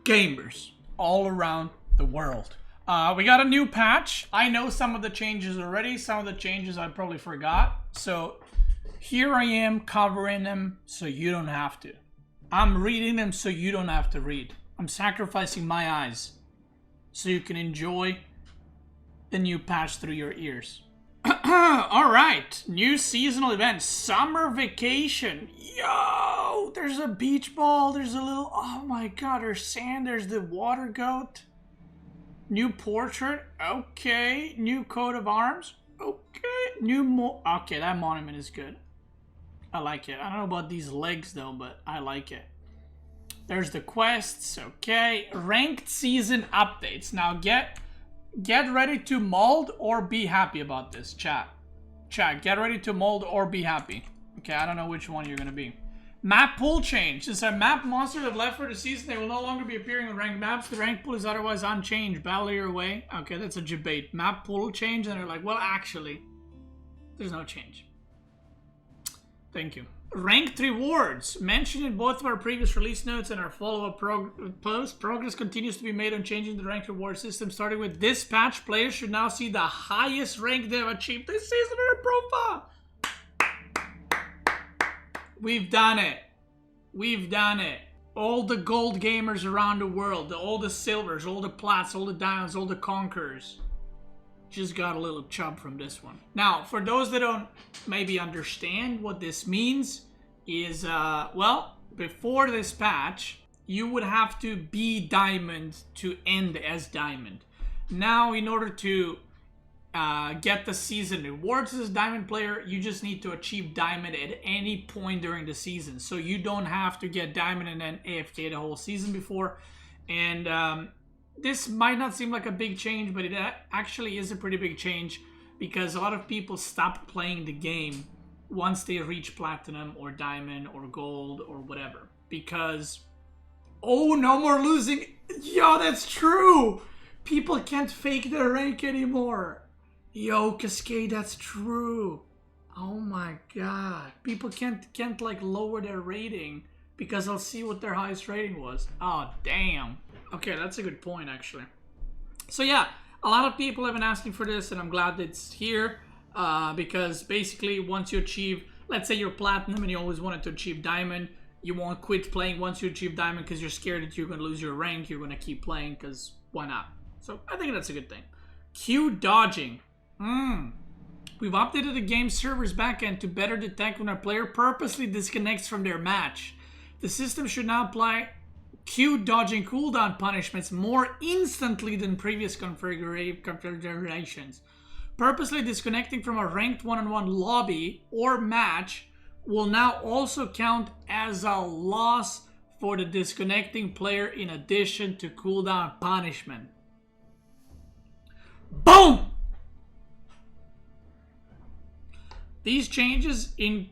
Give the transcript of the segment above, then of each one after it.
gamers all around the world. We got a new patch. I know some of the changes already. Some of the changes I probably forgot. So here I am covering them so you don't have to. I'm reading them so you don't have to read. I'm sacrificing my eyes so you can enjoy the new patch through your ears. Alright, new seasonal event, summer vacation. Yo, there's a beach ball, there's a little, oh my god, there's sand, there's the water goat. New portrait, okay. New coat of arms, okay. Okay, that monument is good. I like it. I don't know about these legs though, but I like it. There's the quests, okay. Ranked season updates. Now get ready to mold or be happy about this, chat. Chat, get ready to mold or be happy. Okay, I don't know which one you're gonna be. Map pool change. Since our map monsters have left for the season, they will no longer be appearing on ranked maps. The rank pool is otherwise unchanged. Battle your way. Okay, that's a debate. Map pool change, and they're like, well, actually, there's no change. Thank you. Ranked rewards. Mentioned in both of our previous release notes and our follow-up post, progress continues to be made on changing the ranked reward system. Starting with this patch, players should now see the highest rank they have achieved this season in their profile. We've done it. We've done it. All the gold gamers around the world, all the silvers, all the plats, all the diamonds, all the conquerors, just got a little chub from this one. Now, for those that don't maybe understand what this means is, well, before this patch, you would have to be diamond to end as diamond. Now, in order to get the season rewards as a diamond player, you just need to achieve diamond at any point during the season. So you don't have to get diamond and then AFK the whole season before. And this might not seem like a big change, but it actually is a pretty big change because a lot of people stop playing the game once they reach platinum or diamond or gold or whatever. Because, oh, no more losing. Yo, that's true. People can't fake their rank anymore. Yo, Cascade, that's true. Oh my god. People can't like lower their rating because I'll see what their highest rating was. Oh, damn. Okay, that's a good point, actually. So yeah, a lot of people have been asking for this, and I'm glad that it's here. Because basically, once you achieve, let's say you're platinum and you always wanted to achieve diamond, you won't quit playing once you achieve diamond because you're scared that you're going to lose your rank. You're going to keep playing because why not? So I think that's a good thing. Q dodging. We've updated the game server's backend to better detect when a player purposely disconnects from their match. The system should now apply Q dodging cooldown punishments more instantly than previous configurations. Purposely disconnecting from a ranked one-on-one lobby or match will now also count as a loss for the disconnecting player in addition to cooldown punishment. Boom! These changes in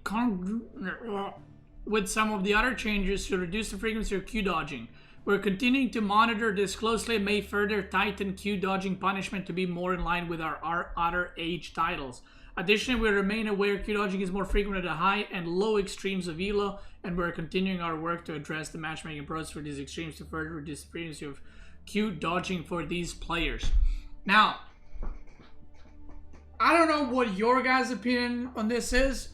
with some of the other changes to reduce the frequency of Q dodging. We're continuing to monitor this closely and may further tighten Q dodging punishment to be more in line with our other age titles. Additionally, we remain aware Q dodging is more frequent at the high and low extremes of ELO, and we're continuing our work to address the matchmaking process for these extremes to further reduce the frequency of Q dodging for these players. Now, I don't know what your guys' opinion on this is.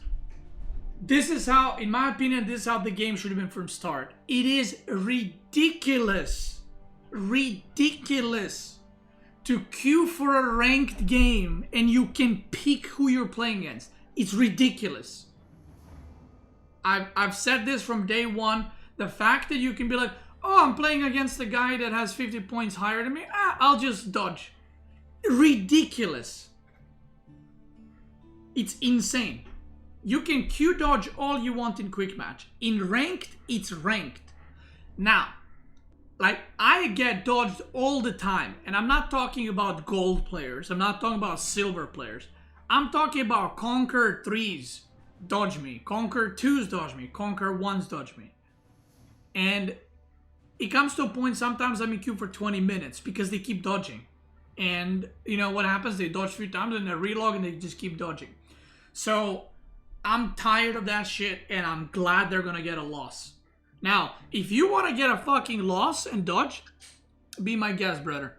This is how, in my opinion, this is how the game should have been from start. It is ridiculous. Ridiculous to queue for a ranked game and you can pick who you're playing against. It's ridiculous. I've said this from day one. The fact that you can be like, oh, I'm playing against a guy that has 50 points higher than me. I'll just dodge. Ridiculous. It's insane. You can Q dodge all you want in quick match. In ranked, it's ranked. Now, like, I get dodged all the time. And I'm not talking about gold players. I'm not talking about silver players. I'm talking about Conquer 3s dodge me. Conquer 2s dodge me. Conquer 1s dodge me. And it comes to a point sometimes I'm in queue for 20 minutes because they keep dodging. And you know what happens? They dodge a few times and they relog and they just keep dodging. So I'm tired of that shit and I'm glad they're gonna get a loss. Now, if you want to get a fucking loss and dodge, be my guest, brother.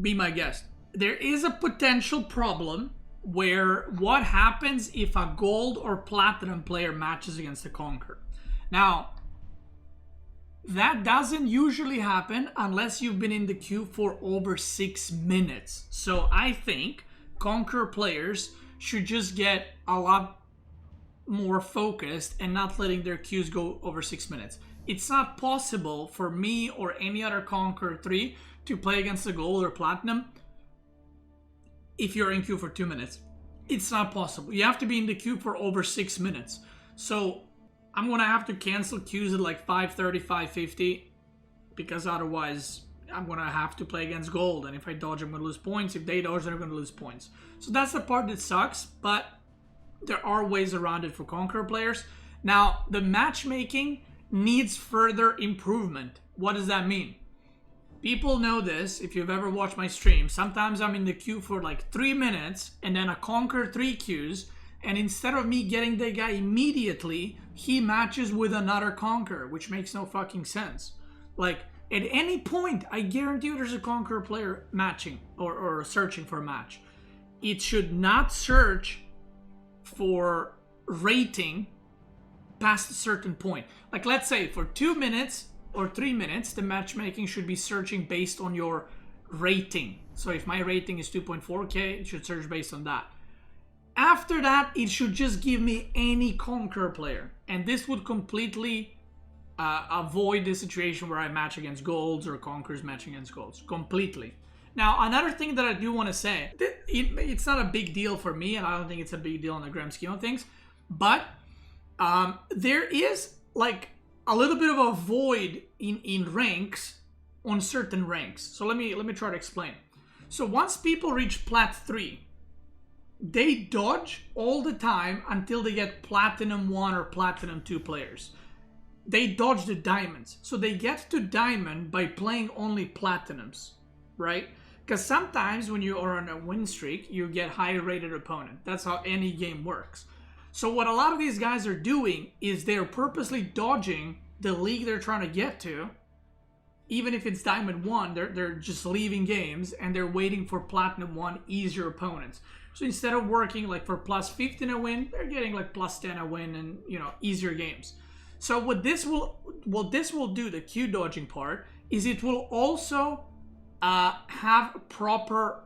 Be my guest. There is a potential problem where what happens if a gold or platinum player matches against the Conqueror. Now, that doesn't usually happen unless you've been in the queue for over 6 minutes. So I think Conqueror players should just get a lot more focused and not letting their queues go over 6 minutes. It's not possible for me or any other Conqueror 3 to play against the gold or platinum if you're in queue for 2 minutes. It's not possible. You have to be in the queue for over 6 minutes. So I'm going to have to cancel queues at like 5:30, 5:50 because otherwise I'm going to have to play against gold. And if I dodge, I'm going to lose points. If they dodge, they're going to lose points. So that's the part that sucks, but there are ways around it for Conqueror players. Now, the matchmaking needs further improvement. What does that mean? People know this if you've ever watched my stream. Sometimes I'm in the queue for like 3 minutes and then a Conqueror 3 queues, and instead of me getting the guy immediately, he matches with another Conqueror, which makes no fucking sense. Like, at any point, I guarantee you there's a Conqueror player matching or searching for a match. It should not search for rating past a certain point. Like, let's say for 2 minutes or 3 minutes, the matchmaking should be searching based on your rating. So if my rating is 2.4k, it should search based on that. After that, it should just give me any Conqueror player. And this would completely avoid the situation where I match against golds or Conquerors matching against golds. Completely. Now, another thing that I do want to say, it's not a big deal for me, and I don't think it's a big deal in the grand scheme of things, but there is like a little bit of a void in ranks on certain ranks. So let me try to explain. So once people reach Plat 3, they dodge all the time until they get Platinum 1 or Platinum 2 players. They dodge the diamonds. So they get to diamond by playing only platinums, right? Because sometimes when you are on a win streak, you get higher rated opponent. That's how any game works. So what a lot of these guys are doing is they're purposely dodging the league they're trying to get to. Even if it's Diamond 1, they're just leaving games and they're waiting for Platinum 1 easier opponents. So instead of working like for plus 15 a win, they're getting like plus 10 a win and, you know, easier games. So what this will do, the queue dodging part, is it will also have proper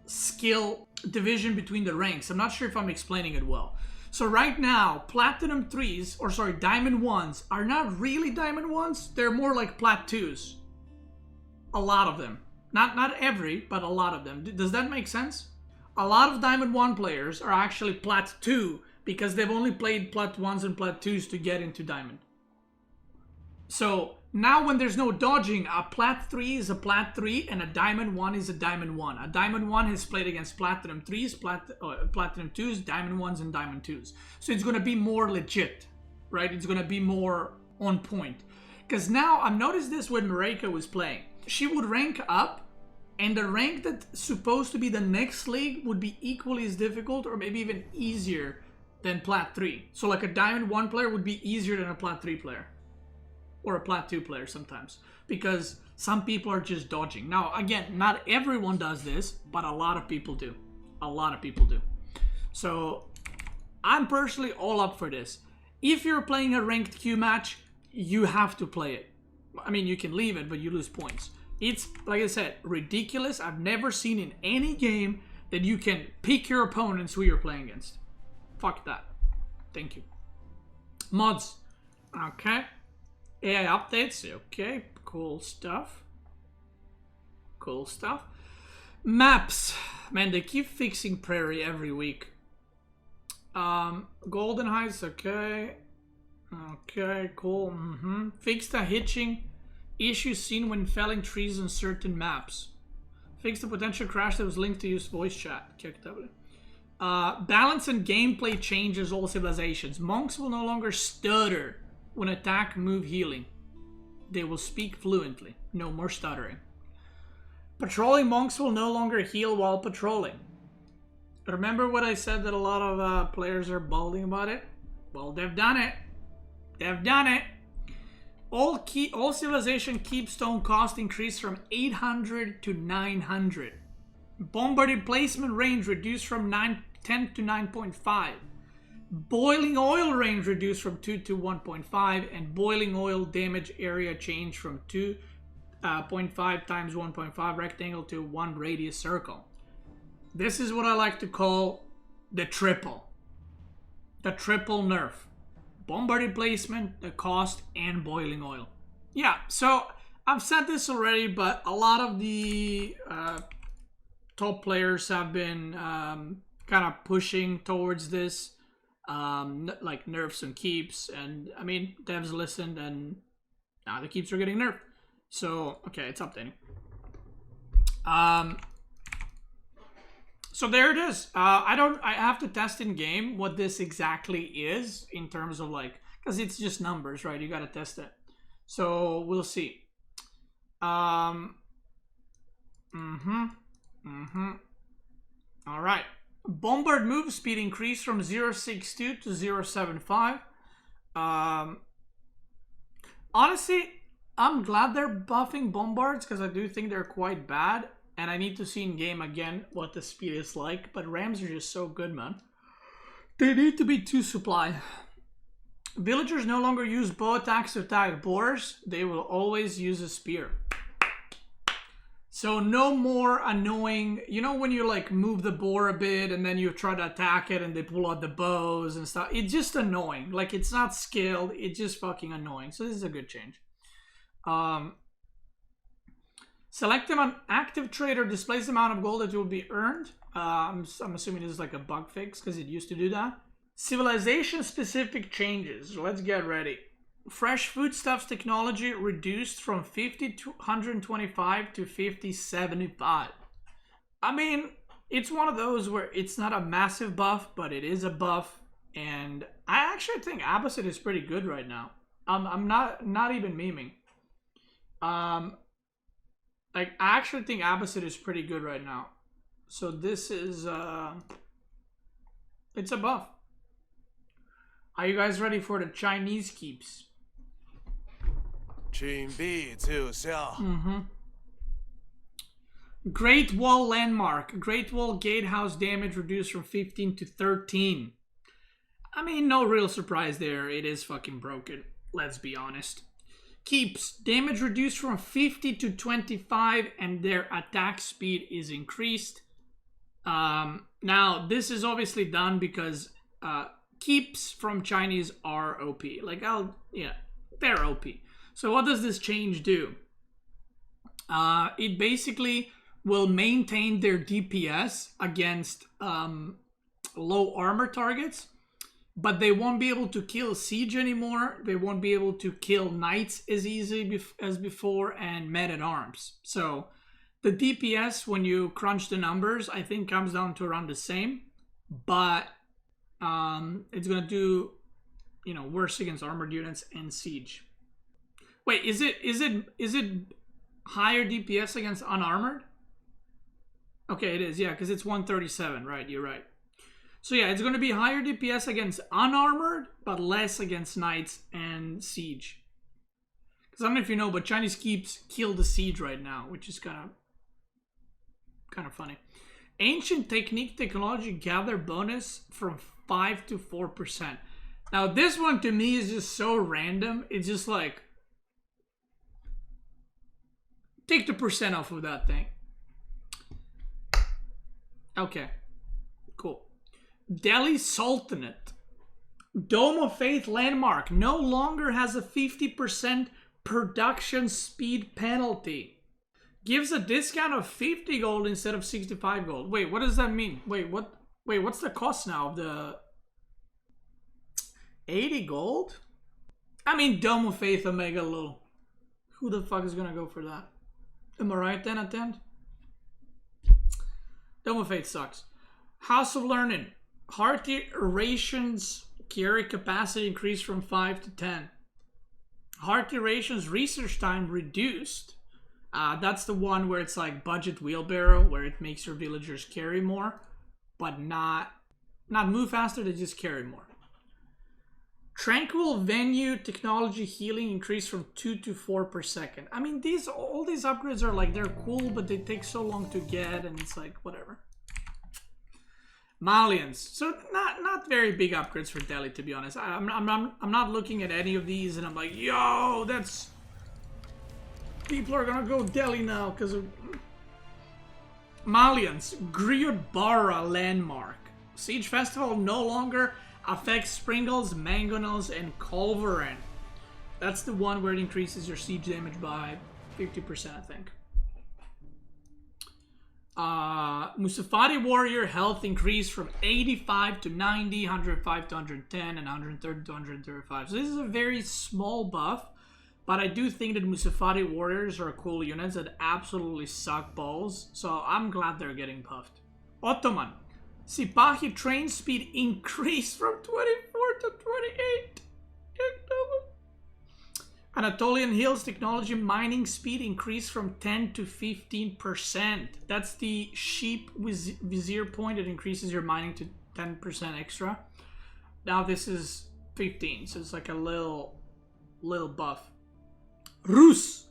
skill division between the ranks. I'm not sure if I'm explaining it well. So right now, Platinum 3s, or sorry, Diamond 1s, are not really Diamond 1s. They're more like Plat 2s. A lot of them. Not every, but a lot of them. Does that make sense? A lot of Diamond 1 players are actually Plat 2 because they've only played Plat 1s and Plat 2s to get into Diamond. So now when there's no dodging, a Plat 3 is a Plat 3 and a Diamond 1 is a Diamond 1. A Diamond 1 has played against Platinum 3s, Platinum 2s, Diamond 1s, and Diamond 2s. So it's going to be more legit, right? It's going to be more on point. Because now, I've noticed this when Marika was playing. She would rank up, and the rank that's supposed to be the next league would be equally as difficult or maybe even easier than Plat 3. So like a Diamond 1 player would be easier than a Plat 3 player. Or a Plat 2 player sometimes. Because some people are just dodging. Now, again, not everyone does this, but a lot of people do. A lot of people do. So, I'm personally all up for this. If you're playing a ranked queue match, you have to play it. I mean, you can leave it, but you lose points. It's, like I said, ridiculous. I've never seen in any game that you can pick your opponents who you're playing against. Fuck that. Thank you. Mods. Okay. AI updates. Okay. Cool stuff. Cool stuff. Maps. Man, they keep fixing Prairie every week. Golden Heights. Okay. Okay, cool. Fix the hitching issue seen when felling trees on certain maps. Fix the potential crash that was linked to use voice chat. Balance and gameplay changes all civilizations. Monks will no longer stutter when attack, move, healing. They will speak fluently. No more stuttering. Patrolling monks will no longer heal while patrolling. Remember what I said that a lot of players are balding about it? Well, they've done it. They've done it. All civilization keepstone cost increased from 800 to 900. Bombarded placement range reduced from 10 to 9.5. Boiling oil range reduced from 2 to 1.5, and boiling oil damage area changed from 2.5 times 1.5 rectangle to 1 radius circle. This is what I like to call the triple. The triple nerf. Bombarded placement, the cost, and boiling oil. Yeah, so I've said this already, but a lot of the top players have been kind of pushing towards this. Like nerfs and keeps, and I mean devs listened, and now the keeps are getting nerfed. So okay, it's updating. So there it is. I have to test in game what this exactly is in terms of like, because it's just numbers, right? You gotta test it. So we'll see. All right. Bombard move speed increased from 0.62 to 0.75. Honestly, I'm glad they're buffing bombards because I do think they're quite bad. And I need to see in game again what the speed is like. But Rams are just so good, man. They need to be 2 supply. Villagers no longer use bow attacks to attack boars. They will always use a spear. So no more annoying, you know when you like move the boar a bit and then you try to attack it and they pull out the bows and stuff. It's just annoying. Like it's not skilled. It's just fucking annoying. So this is a good change. Select an active trader displays the amount of gold that will be earned. I'm assuming this is like a bug fix because it used to do that. Civilization specific changes. Let's get ready. Fresh foodstuffs technology reduced from 50 to 125 to 5075. I mean, it's one of those where it's not a massive buff, but it is a buff, and I actually think Abbasid is pretty good right now. I'm not even memeing. Like I actually think Abbasid is pretty good right now. So this is it's a buff. Are you guys ready for the Chinese keeps? Great Wall Landmark. Great Wall Gatehouse damage reduced from 15 to 13. I mean, no real surprise there. It is fucking broken. Let's be honest. Keeps. Damage reduced from 50 to 25 and their attack speed is increased. Now, this is obviously done because keeps from Chinese are OP. Like, they're OP. So what does this change do? It basically will maintain their DPS against low armor targets, but they won't be able to kill siege anymore. They won't be able to kill knights as easy as before and men-at-arms. So the DPS, when you crunch the numbers, I think comes down to around the same, but it's gonna do, worse against armored units and siege. Wait, is it higher DPS against unarmored? Okay, it is, yeah, because it's 137, right? You're right. So yeah, it's going to be higher DPS against unarmored, but less against knights and siege. Because I don't know if you know, but Chinese keeps kill the siege right now, which is kind of funny. Ancient technique technology gather bonus from 5 to 4%. Now this one to me is just so random. It's just like, take the percent off of that thing. Okay, cool. Delhi Sultanate. Dome of Faith landmark no longer has a 50% production speed penalty. Gives a discount of 50 gold instead of 65 gold. Wait, what does that mean? Wait, what's the cost now of the 80 gold? I mean, Dome of Faith Omega low. Who the fuck is gonna go for that? Am I right then, attend? Dome of Fate sucks. House of Learning. Hearty Rations carry capacity increased from 5 to 10. Hearty Rations research time reduced. That's the one where it's like budget wheelbarrow, where it makes your villagers carry more, but not move faster, they just carry more. Tranquil venue technology healing increased from 2 to 4 per second. I mean, all these upgrades are like, they're cool, but they take so long to get, and it's like, whatever. Malians. So not very big upgrades for Delhi, to be honest. I'm not looking at any of these and I'm like, yo, that's... People are gonna go Delhi now because of... Malians. Griodbara landmark. Siege Festival no longer affects Springles, Mangonels, and Culverin. That's the one where it increases your siege damage by 50%, I think. Musafati Warrior health increased from 85 to 90, 105 to 110, and 130 to 135. So this is a very small buff, but I do think that Musafati Warriors are cool units that absolutely suck balls, so I'm glad they're getting buffed. Ottoman. Sipahi train speed increased from 24 to 28. Anatolian Hills technology mining speed increased from 10 to 15%. That's the sheep vizier point. It increases your mining to 10% extra. Now this is 15, so it's like a little buff. Rus.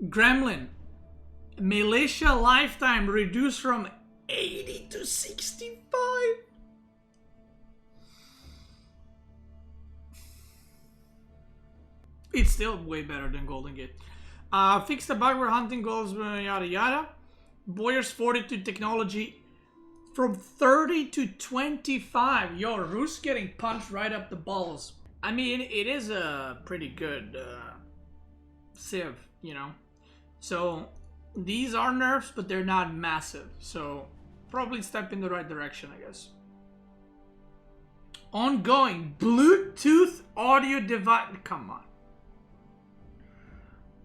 Gremlin. Militia lifetime reduced from 80 to 65. It's still way better than Golden Gate. Fix the bug where hunting goals, yada yada. Boyer's Fortitude technology from 30 to 25. Yo, Rus getting punched right up the balls. I mean, it is a pretty good civ, you know. So these are nerfs, but they're not massive. So probably step in the right direction, I guess. Ongoing Bluetooth audio device. Come on.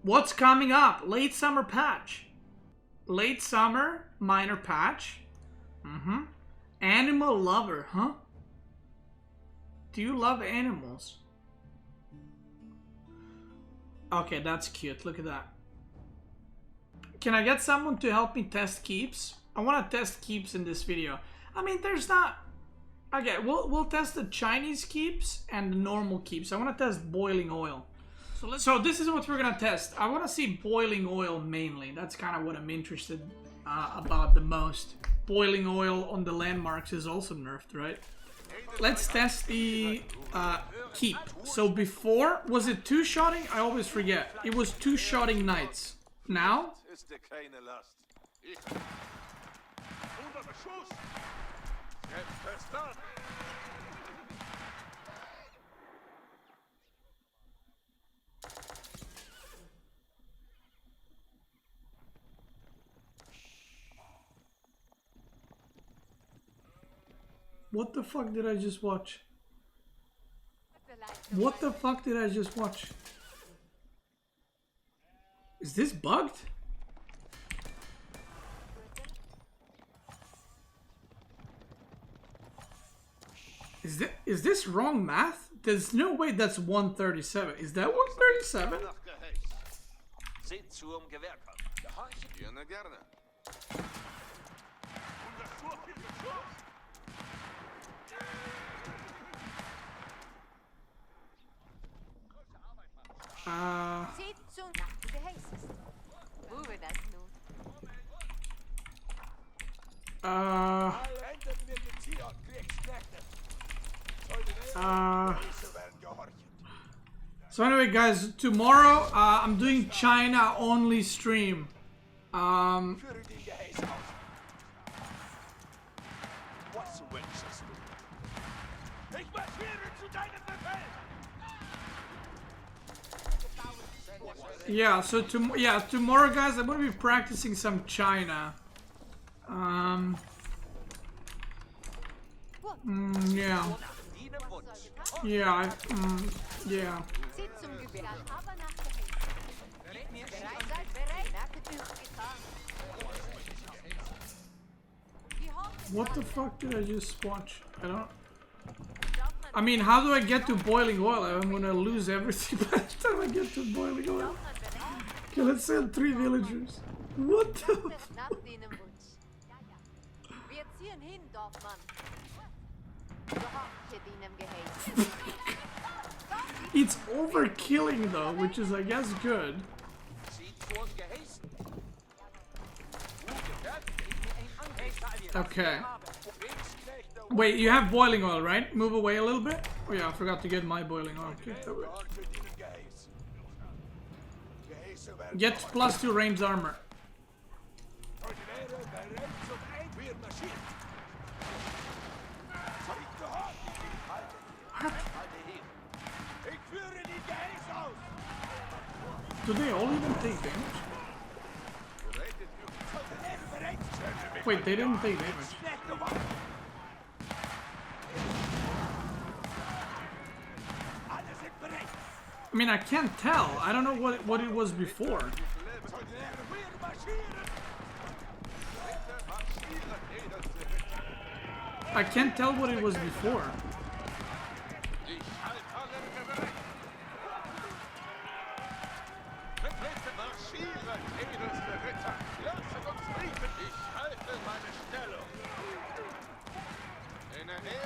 What's coming up? Late summer patch. Late summer minor patch. Animal lover, huh? Do you love animals? Okay, that's cute. Look at that. Can I get someone to help me test keeps? I want to test keeps in this video. I mean, there's not... Okay, we'll test the Chinese keeps and the normal keeps. I want to test boiling oil. So this is what we're gonna test. I want to see boiling oil mainly. That's kind of what I'm interested about the most. Boiling oil on the landmarks is also nerfed, right? Let's test the keep. So before, was it two-shotting? I always forget. It was two-shotting knights. Now? What the fuck did I just watch? What the fuck did I just watch? Is this bugged? Is this wrong math? There's no way that's 137. Is that 137? So anyway, guys, tomorrow I'm doing China only stream. Yeah, so tomorrow, guys, I'm gonna be practicing some China. Yeah. Yeah, yeah. What the fuck did I just watch? I mean, how do I get to boiling oil? I'm gonna lose everything by the time I get to boiling oil. Okay, let's send 3 villagers. What the fuck? It's overkilling though, which is I guess good. Okay. Wait, you have boiling oil, right? Move away a little bit. Oh yeah, I forgot to get my boiling oil. Okay, get +2 ranged armor. What? Do they all even take damage? Wait, they didn't take damage. I mean, I can't tell. I don't know what it was before. I can't tell what it was before.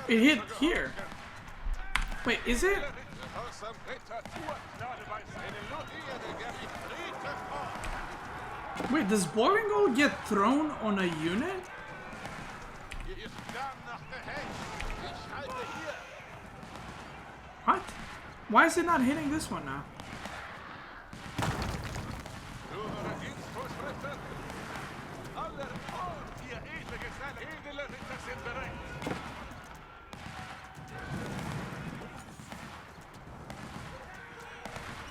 It hit here. Wait, is it? Wait, does boiling oil get thrown on a unit? What? Why is it not hitting this one now?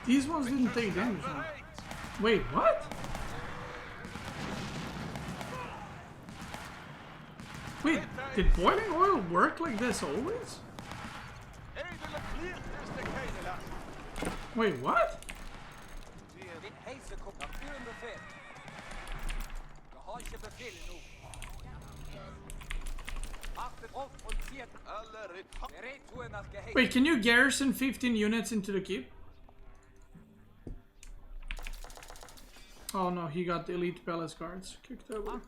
These ones didn't take damage now. Wait, what? Wait, did boiling oil work like this always? Wait, what? Wait, can you garrison 15 units into the keep? Oh no, he got the elite palace guards kicked over.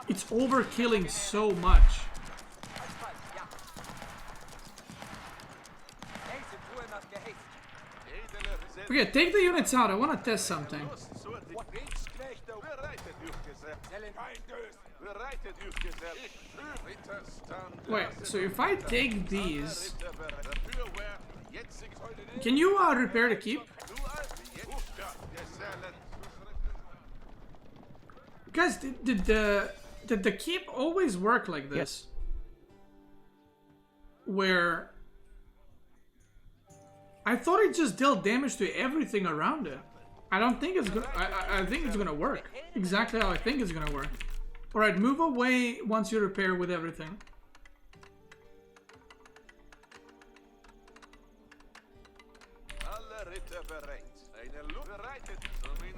It's overkilling so much. Okay, take the units out. I want to test something. Wait, so if I take these... Can you repair the keep? Guys, did the keep always work like this? Yes. Where... I thought it just dealt damage to everything around it. I don't think it's gonna... I think it's gonna work. Exactly how I think it's gonna work. Alright, move away once you repair with everything.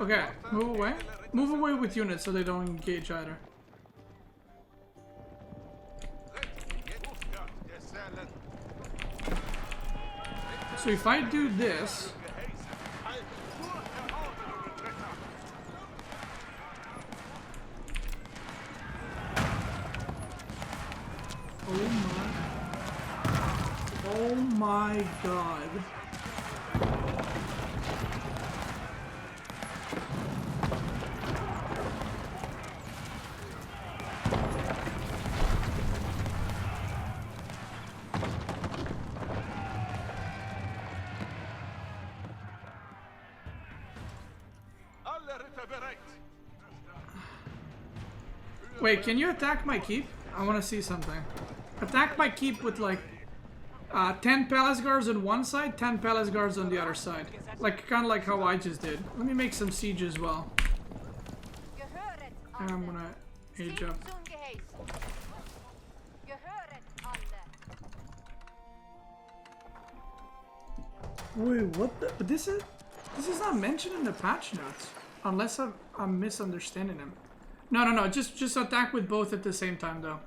Okay, move away. Move away with units so they don't engage either. So if I do this... Oh my god. Wait, can you attack my keep? I want to see something. Attack my keep with like 10 palace guards on one side, 10 palace guards on the other side. Like, kind of like how I just did. Let me make some siege as well. And I'm gonna age up. Wait, what the? But this is not mentioned in the patch notes. Unless I'm misunderstanding them. No. Just attack with both at the same time, though.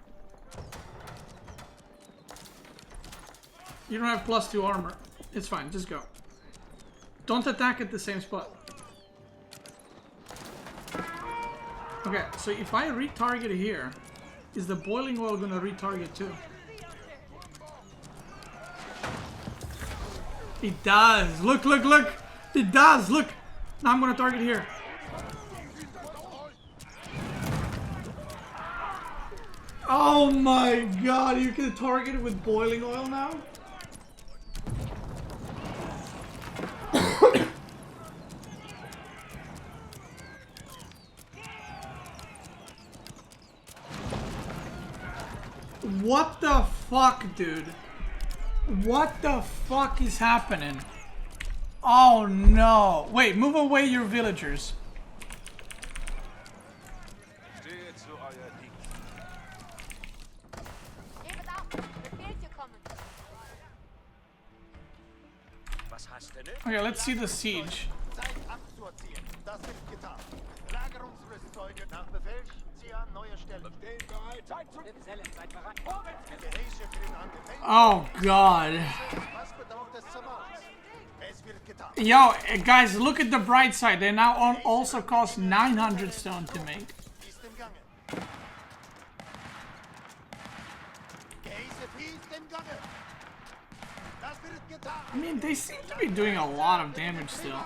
You don't have +2 armor. It's fine. Just go. Don't attack at the same spot. Okay, so if I retarget here, is the boiling oil gonna retarget too? It does. Look, look, look. It does. Look. Now I'm gonna target here. Oh my god, you can target it with boiling oil now? What the fuck, dude? What the fuck is happening? Oh no. Wait, move away your villagers. Okay, let's see the siege. Oh god. Yo, guys, look at the bright side. They now also cost 900 stone to make. I mean, they seem to be doing a lot of damage still.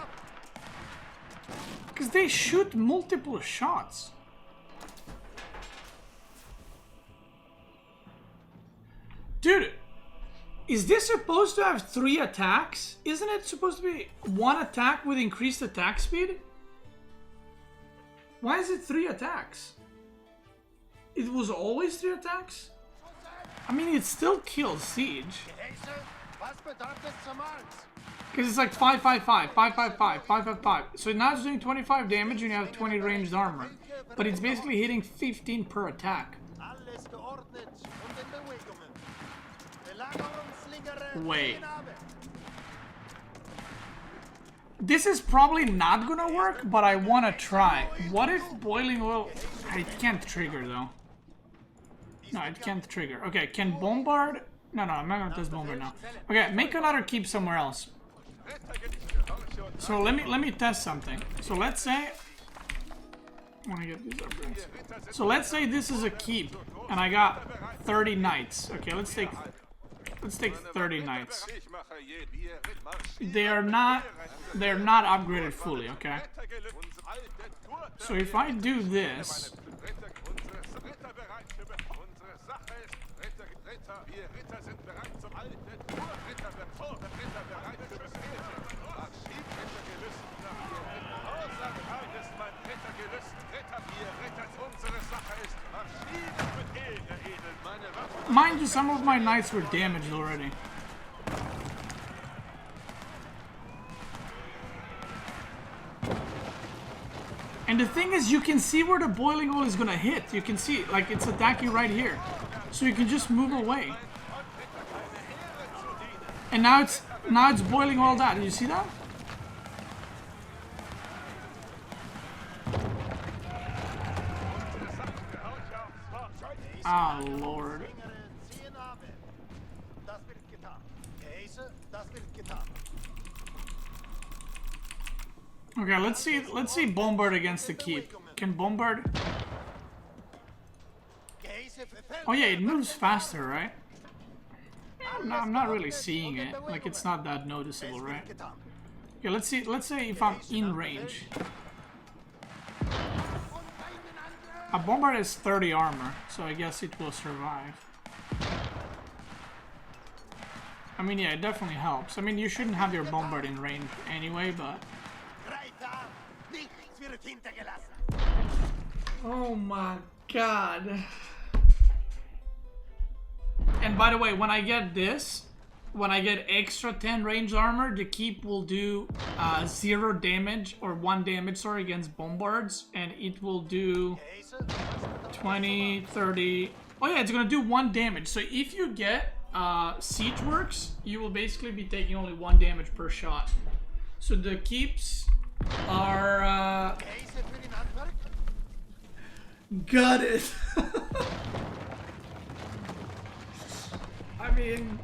Because they shoot multiple shots. Dude, is this supposed to have 3 attacks? Isn't it supposed to be 1 attack with increased attack speed? Why is it 3 attacks? It was always 3 attacks? I mean, it still kills siege. Because it's like 555, 555, 555. So now it's doing 25 damage and you have 20 ranged armor. But it's basically hitting 15 per attack. Wait. This is probably not gonna work, but I wanna try. What if boiling oil... It can't trigger though. No, it can't trigger. Okay, can bombard... No, I'm not gonna test bombard now. Okay, make another keep somewhere else. So let me test something. So let's say... I wanna get these upgrades. So let's say this is a keep, and I got 30 knights. Okay, let's take 30 knights. They're not upgraded fully, okay? So if I do this... Mind you, some of my knights were damaged already. And the thing is, you can see where the boiling oil is gonna hit. You can see, like, it's attacking right here. So you can just move away. And now it's boiling all that. Did you see that? Oh Lord. Okay, let's see Bombard against the keep. Can Bombard... Oh yeah, it moves faster, right? No, I'm not really seeing it. Like, it's not that noticeable, right? Okay, let's say if I'm in range. A Bombard has 30 armor, so I guess it will survive. I mean, yeah, it definitely helps. I mean, you shouldn't have your Bombard in range anyway, but... Oh my god. And by the way, when I get this, when I get extra 10 range armor, the keep will do 0 damage, or 1 damage, sorry, against bombards. And it will do 20, 30... Oh yeah, it's gonna do 1 damage. So if you get siege works, you will basically be taking only 1 damage per shot. So the keeps are... Got it! I mean...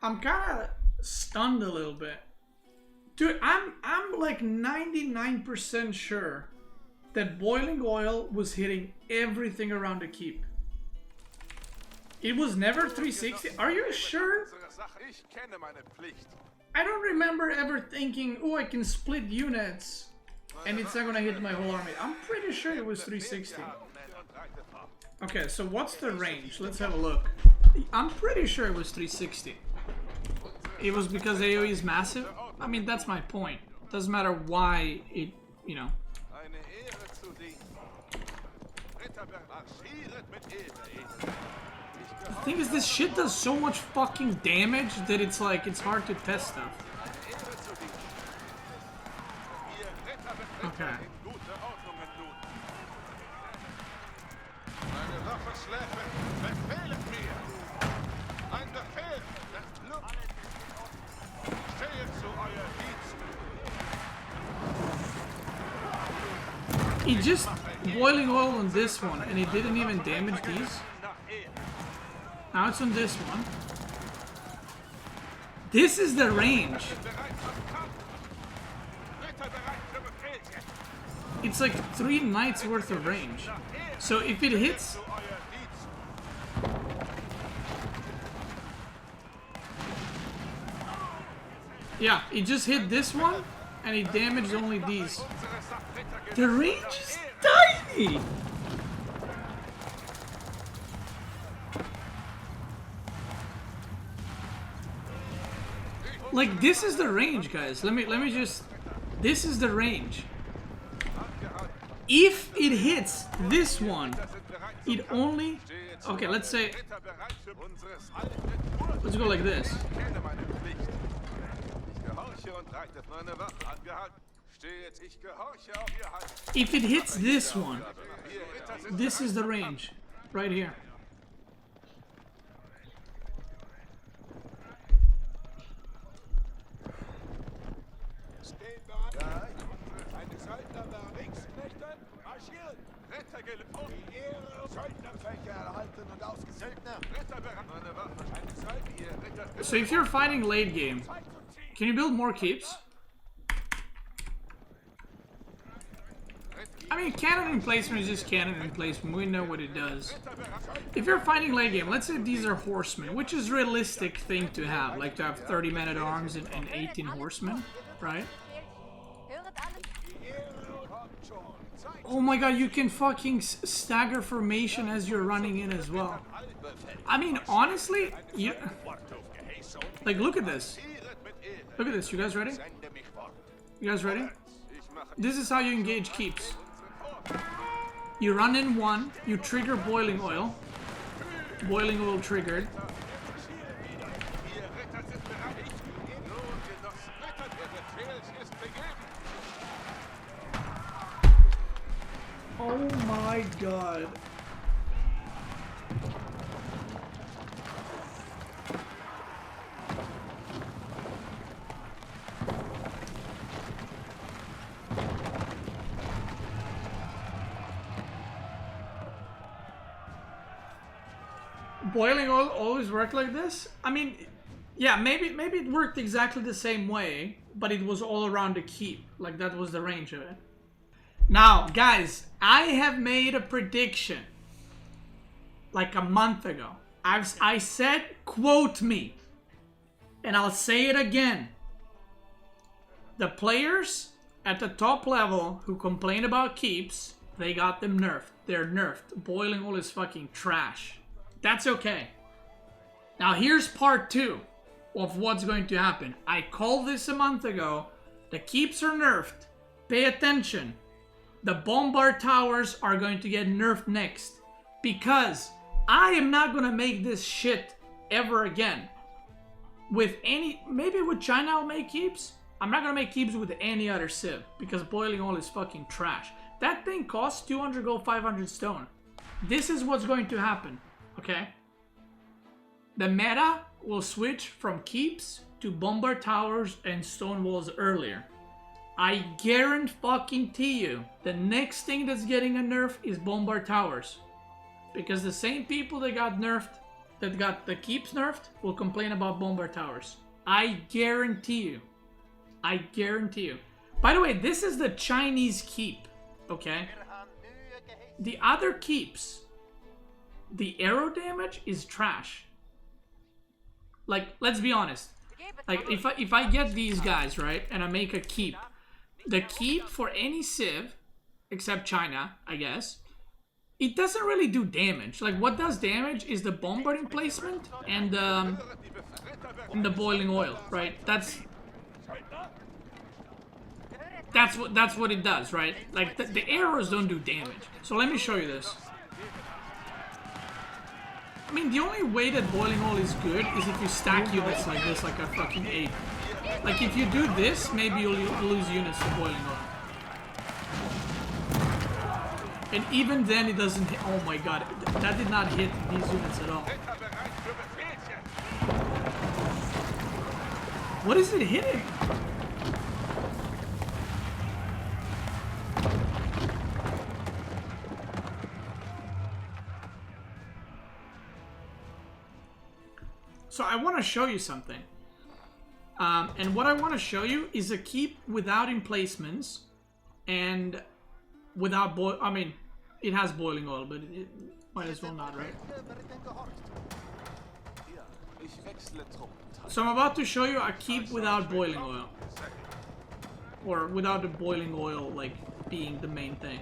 I'm kinda stunned a little bit. Dude, I'm like 99% sure that boiling oil was hitting everything around the keep. It was never 360. Are you sure? I don't remember ever thinking, oh, I can split units and it's not gonna hit my whole army. I'm pretty sure it was 360. Okay, so what's the range? Let's have a look. I'm pretty sure it was 360. It was because AoE is massive? I mean, that's my point. Doesn't matter why it, you know. The thing is, this shit does so much fucking damage that it's like, it's hard to test stuff. Okay. He just boiling oil on this one and he didn't even damage these. Now it's on this one. This is the range. It's like 3 knights worth of range. So if it hits... Yeah, it just hit this one and he damaged only these. The range is tiny! Like, this is the range, guys. Let me just... This is the range. If it hits this one, it only... Okay, let's say... Let's go like this. If it hits this one, this is the range. Right here. So if you're fighting late game, can you build more keeps? I mean, cannon emplacement is just cannon emplacement. We know what it does. If you're fighting late game, let's say these are horsemen, which is a realistic thing to have, like to have 30 men-at-arms and 18 horsemen, right? Oh my god, you can fucking stagger formation as you're running in as well. I mean, honestly, you... Like, look at this. Look at this. You guys ready? You guys ready? This is how you engage keeps. You run in one, you trigger boiling oil. Boiling oil triggered. Oh my god. Boiling oil always worked like this? I mean, yeah, maybe it worked exactly the same way, but it was all around the keep. Like, that was the range of it. Now, guys, I have made a prediction like a month ago. I said, quote me, and I'll say it again. The players at the top level who complain about keeps, they got them nerfed. They're nerfed. Boiling oil is fucking trash. That's okay. Now here's part 2 of what's going to happen. I called this a month ago. The keeps are nerfed. Pay attention. The bombard towers are going to get nerfed next. Because I am not going to make this shit ever again. With any... Maybe with China I'll make keeps. I'm not going to make keeps with any other civ. Because boiling oil is fucking trash. That thing costs 200 gold, 500 stone. This is what's going to happen. Okay? The meta will switch from keeps to bombard towers and stone walls earlier. I guarantee you, the next thing that's getting a nerf is bombard towers. Because the same people that got nerfed, that got the keeps nerfed, will complain about bombard towers. I guarantee you. I guarantee you. By the way, this is the Chinese keep, okay? The other keeps, the arrow damage is trash. Like, let's be honest. Like, if I get these guys, right, and I make a keep, the keep for any civ, except China, I guess, it doesn't really do damage. Like, what does damage is the bombarding placement and the boiling oil, right? That's what it does, right? Like, the arrows don't do damage. So let me show you this. I mean, the only way that boiling oil is good is if you stack units like this, like a fucking ape. Like, if you do this, maybe you'll lose units to boiling oil. And even then, it doesn't hit. Oh my god, that did not hit these units at all. What is it hitting? So I want to show you something. And what I want to show you is a keep without emplacements and without I mean, it has boiling oil, but it might as well not, right? So I'm about to show you a keep without boiling oil. Or without the boiling oil, like, being the main thing.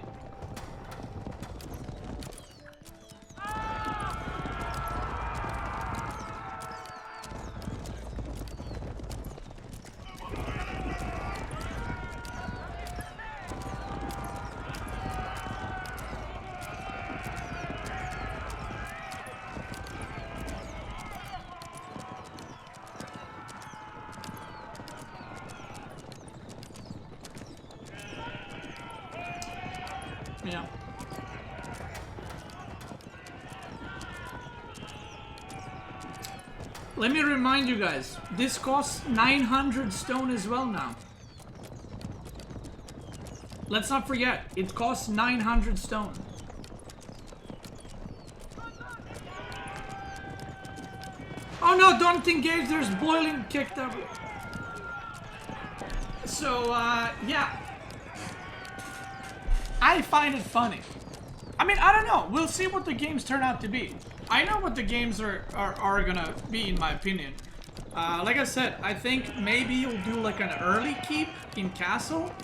Yeah. Let me remind you guys, this costs 900 stone as well now. Let's not forget, it costs 900 stone. Oh no, don't engage, there's boiling kicked up. So, yeah. I find it funny. I mean, I don't know. We'll see what the games turn out to be. I know what the games are gonna be, in my opinion. Like I said, I think maybe you'll do like an early keep in castle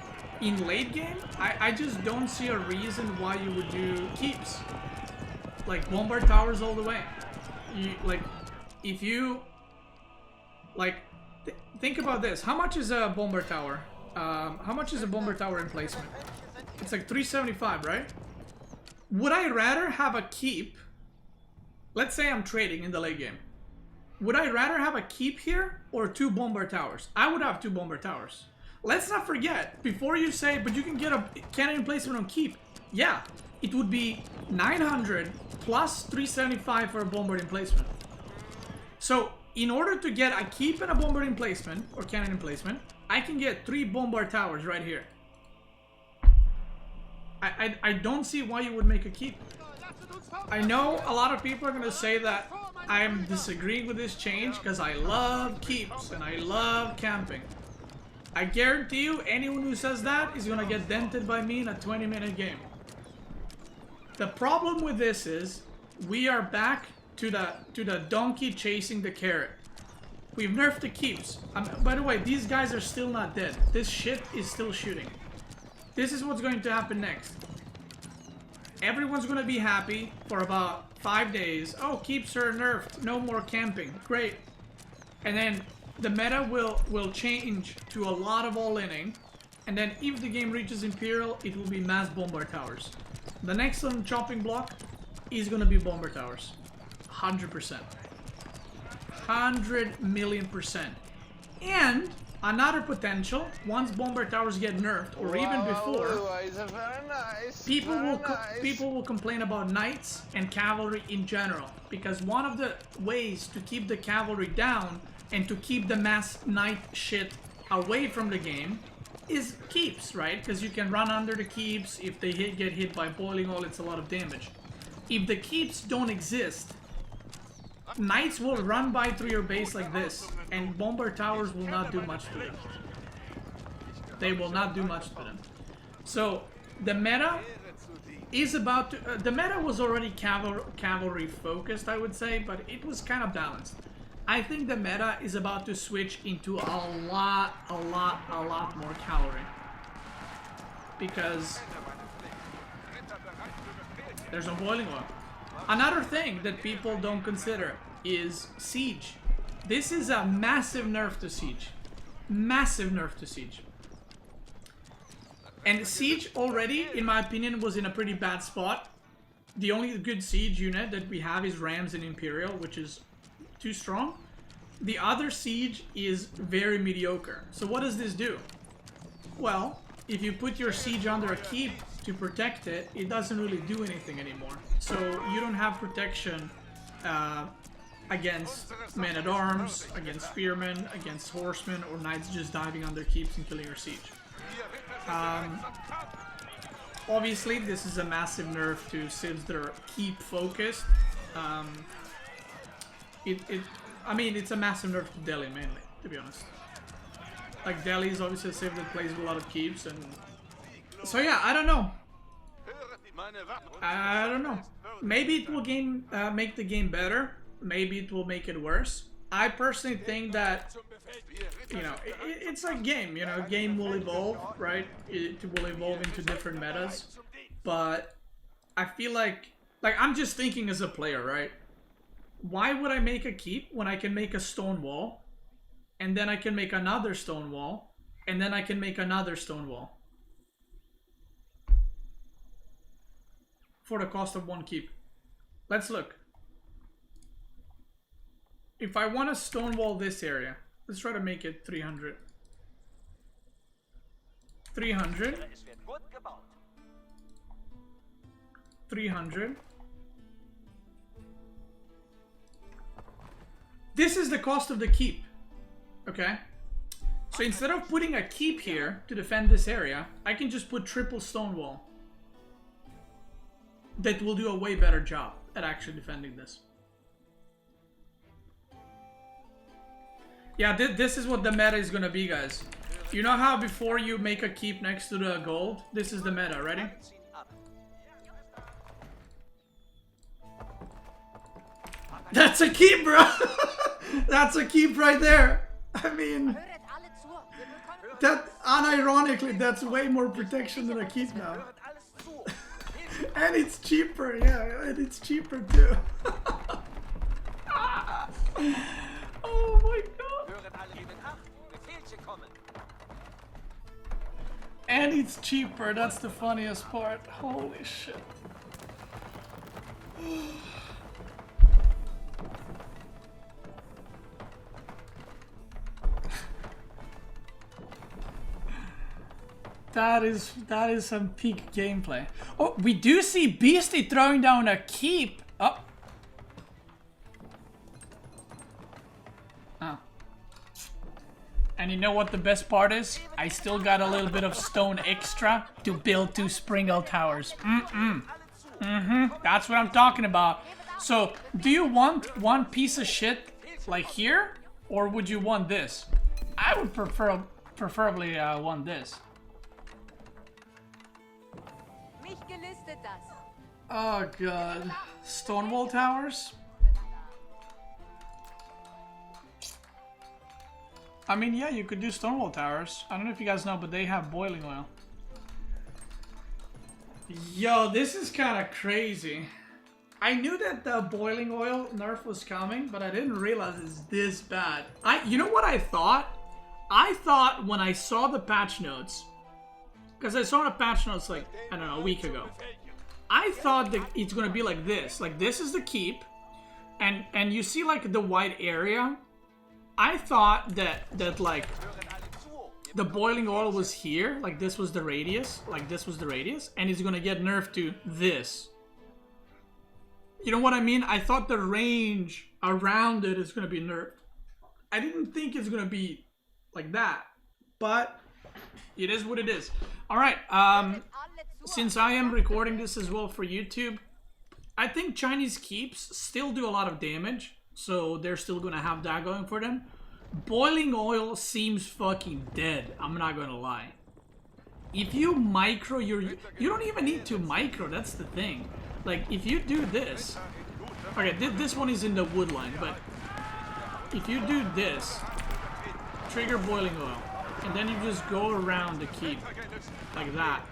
in late game. I just don't see a reason why you would do keeps. Like bombard towers all the way. If you like think about this. How much is a bombard tower? How much is a bombard tower in placement? It's like 375, right? Would I rather have a keep? Let's say I'm trading in the late game. Would I rather have a keep here or 2 bombard towers? I would have 2 bombard towers. Let's not forget, before you say, but you can get a cannon emplacement on keep. Yeah, it would be 900 plus 375 for a bombard emplacement. So, in order to get a keep and a bombard emplacement, or cannon emplacement, I can get 3 bombard towers right here. I don't see why you would make a keep. I know a lot of people are going to say that I'm disagreeing with this change because I love keeps and I love camping. I guarantee you, anyone who says that is going to get dented by me in a 20-minute game. The problem with this is we are back to the donkey chasing the carrot. We've nerfed the keeps. By the way, these guys are still not dead. This shit is still shooting. This is what's going to happen next. Everyone's going to be happy for about 5 days. Oh, keeps are nerfed. No more camping. Great. And then the meta will change to a lot of all-inning. And then if the game reaches Imperial, it will be mass bombard towers. The next on chopping block is going to be bombard towers. 100%. 100,000,000%. And another potential, once bombard towers get nerfed, or even before, people will complain about knights and cavalry in general, because one of the ways to keep the cavalry down and to keep the mass knight shit away from the game is keeps, right? Because you can run under the keeps. If they get hit by boiling oil, it's a lot of damage. If the keeps don't exist, Knights will run by through your base like this, and bomber towers will not do much to them. They will not do much to them. So the meta is about to... the meta was already cavalry focused, I would say, but it was kind of balanced. I think the meta is about to switch into a lot more cavalry. Because there's no boiling oil. Another thing that people don't consider is siege. This is a massive nerf to siege. Massive nerf to siege. And siege already, in my opinion, was in a pretty bad spot. The only good siege unit that we have is Rams and Imperial, which is too strong. The other siege is very mediocre. So what does this do? Well, if you put your siege under a keep to protect it, it doesn't really do anything anymore. So you don't have protection against men-at-arms, against spearmen, against horsemen, or knights just diving under keeps and killing your siege. Obviously, this is a massive nerf to civs that are keep focused. I mean, it's a massive nerf to Delhi mainly, to be honest. Like, Delhi is obviously a civ that plays with a lot of keeps, and so yeah, I don't know. I don't know. Maybe it will make the game better. Maybe it will make it worse. I personally think that, you know, it's like game. You know, game will evolve, right? It will evolve into different metas. But I feel like I'm just thinking as a player, right? Why would I make a keep when I can make a stone wall, and then I can make another stone wall, and then I can make another stone wall for the cost of one keep? Let's look. If I want to stone wall this area, let's try to make it 300. 300. 300. This is the cost of the keep. Okay? So instead of putting a keep here to defend this area, I can just put triple stone wall. That will do a way better job at actually defending this. Yeah, this is what the meta is gonna be, guys. You know how before you make a keep next to the gold? This is the meta, ready? That's a keep, bro! That's a keep right there! I mean... that, unironically, that's way more protection than a keep now. And it's cheaper, yeah, and it's cheaper too. Oh my god. And it's cheaper, that's the funniest part. Holy shit. That is some peak gameplay. Oh, we do see Beastyqt throwing down a keep. Oh. Oh. And you know what the best part is? I still got a little bit of stone extra to build 2 Springle towers. That's what I'm talking about. So, do you want one piece of shit like here? Or would you want this? I would preferably want this. Oh god. Stonewall towers? I mean, yeah, you could do Stonewall towers. I don't know if you guys know, but they have boiling oil. Yo, this is kind of crazy. I knew that the boiling oil nerf was coming, but I didn't realize it's this bad. You know what I thought? I thought when I saw the patch notes, because I saw the patch notes like, I don't know, a week ago. I thought that it's gonna be like this. Like, this is the keep, and you see like the white area. I thought that like the boiling oil was here, like this was the radius, and it's gonna get nerfed to this. You know what I mean? I thought the range around it is gonna be nerfed. I didn't think it's gonna be like that, but it is what it is. All right, since I am recording this as well for YouTube, I think Chinese keeps still do a lot of damage. so they're still gonna have that going for them. Boiling oil seems fucking dead, I'm not gonna lie. If you micro your... You don't even need to micro, that's the thing. Like, if you do this... Okay, this one is in the wood line, but... If you do this... Trigger boiling oil. And then you just go around the keep. Like that.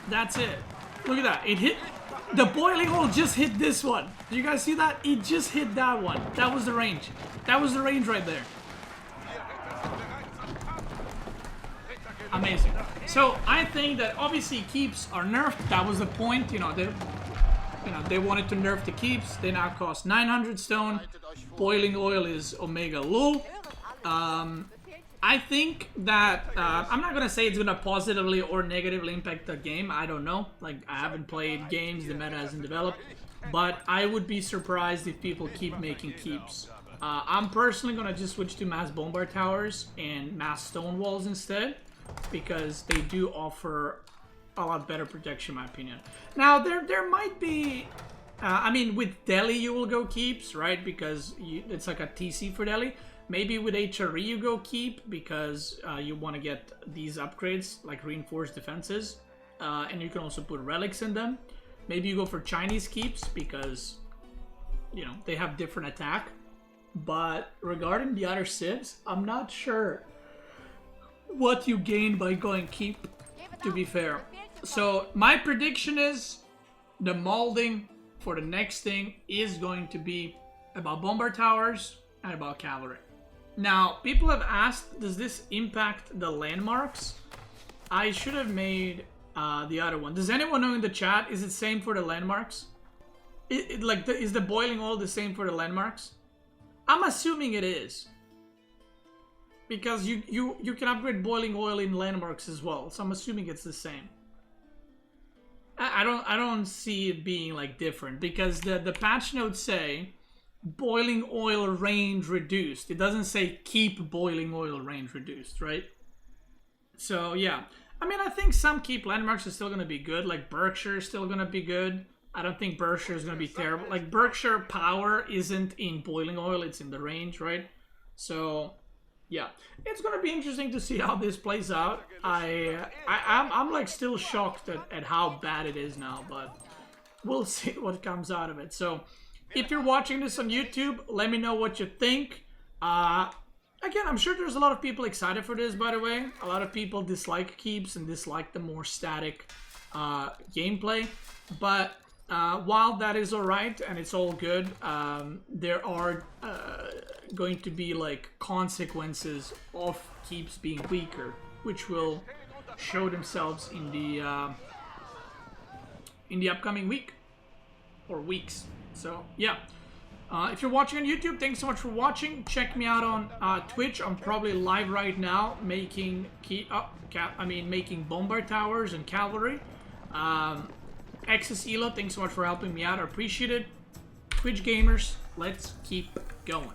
That's it. Look at that. It hit... The boiling oil just hit this one. Do you guys see that? It just hit that one. That was the range. That was the range right there. Amazing. So I think that obviously keeps are nerfed. That was the point. You know, they wanted to nerf the keeps. They now cost 900 stone. Boiling oil is Omega low. I think that I'm not gonna say it's gonna positively or negatively impact the game. I don't know. Like, I haven't played games. The meta hasn't developed. But I would be surprised if people keep making keeps. I'm personally gonna just switch to mass bombard towers and mass stone walls instead, because they do offer a lot better protection in my opinion. Now there might be I mean, with Delhi you will go keeps, right? Because it's like a TC for Delhi. Maybe with HRE you go keep because you want to get these upgrades like reinforced defenses, and you can also put relics in them. Maybe you go for Chinese keeps because, you know, they have different attack. But regarding the other civs, I'm not sure what you gain by going keep, to be fair. So my prediction is the molding for the next thing is going to be about bombard towers and about cavalry. Now, people have asked, does this impact the landmarks? I should have made the other one. Does anyone know in the chat, is it same for the landmarks? Is the boiling oil the same for the landmarks? I'm assuming it is. Because you can upgrade boiling oil in landmarks as well, so I'm assuming it's the same. I don't see it being like different, because the patch notes say boiling oil range reduced. It doesn't say keep boiling oil range reduced, right? So yeah, I mean, I think some keep landmarks are still gonna be good. Like Berkshire is still gonna be good. I don't think Berkshire is gonna be terrible. Like Berkshire power isn't in boiling oil; it's in the range, right? So yeah, it's gonna be interesting to see how this plays out. I'm like still shocked at how bad it is now, but we'll see what comes out of it. So if you're watching this on YouTube, let me know what you think. Again, I'm sure there's a lot of people excited for this, by the way. A lot of people dislike keeps and dislike the more static gameplay. But while that is alright and it's all good, there are going to be like consequences of keeps being weaker, which will show themselves in the upcoming week or weeks. So yeah, if you're watching on YouTube, thanks so much for watching. Check me out on Twitch. I'm probably live right now making making bombard towers and cavalry. Excess Elo, thanks so much for helping me out. I appreciate it. Twitch gamers, let's keep going.